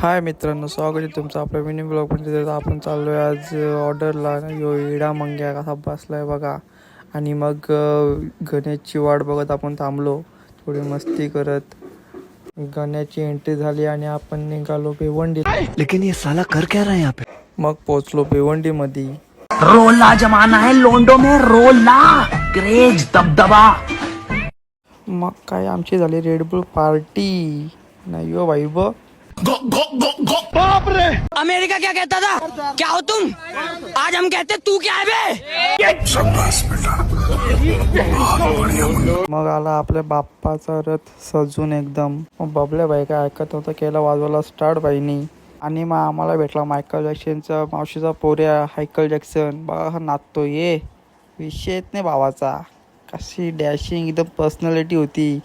हाय मित्रांनो, स्वागत आहे तुमचं आपल्या मिनी ब्लॉगमध्ये. आपण चाललो आहे आज ऑर्डरला. यो इडा मंग्या कसा बसलाय बघा. आणि मग गणेशची वाट बघत आपण थांबलो, थोडी मस्ती करत. गण्याची एंट्री झाली आणि आपण निघालो भिवंडी. लेकिन ये साला कर क्या रहा है यहाँ पे? मग पोचलो भिवंडीमध्ये. रोला जमाना है लोंडो में, रोला क्रेज दबदबा. मग काय आमची झाली रेडबुल पार्टी. नाही हो भाई ब अमेरिका क्या कहता था, क्या हो तुम? आज हम कहते तू क्या है बे? मग आला आपल्या बाप्पाचा रथ सजून एकदम. मग बबल्या बाई काय ऐकत होता, केला वाजवायला स्टार्ट बाईनी. आणि मग आम्हाला भेटला मायकल जॅक्सनचा मावशीचा पोऱ्या हायकल जॅक्सन. बघा हा नाचतो, ये विषय नाही भावाचा. कशी डॅशिंग एकदम पर्सनॅलिटी होती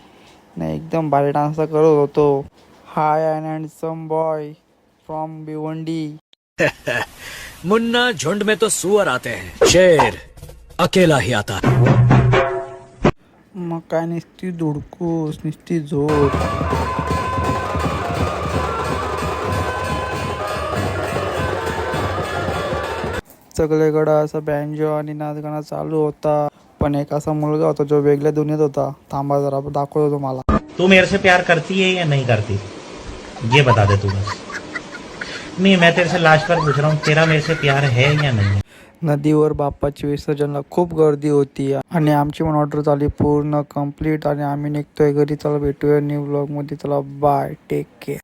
नाही, एकदम भारी डान्स करत होतो. Hi and handsome boy from Bhiwandi. Munna, झुंड में तो सुअर आते हैं, शेर अकेला ही आता है. मग काय नुसती धुडकूस, नुसती झोप. सगळीकडं असं बँजो आणि नाचगाणं चालू होता. पण एक असा मुलगा होता जो वेगळ्या दुनियेत होता. थांबा जरा दाखवतो तुम्हाला. तू मेरे से प्यार करती है या नहीं करती, ये बता दे तू बस. नहीं, मैं तेरे से लास्ट बार पूछ रहा हूँ, तेरा मेरे से प्यार है या नहीं. नदीवर बाप्पाची विसर्जनला खूप गर्दी होती आणि आमची पण ऑर्डर झाली पूर्ण कंप्लीट. आणि आम्ही निघतोय घरी. चला भेटूया न्यू ब्लॉग मध्ये. चला बाय, टेक केअर.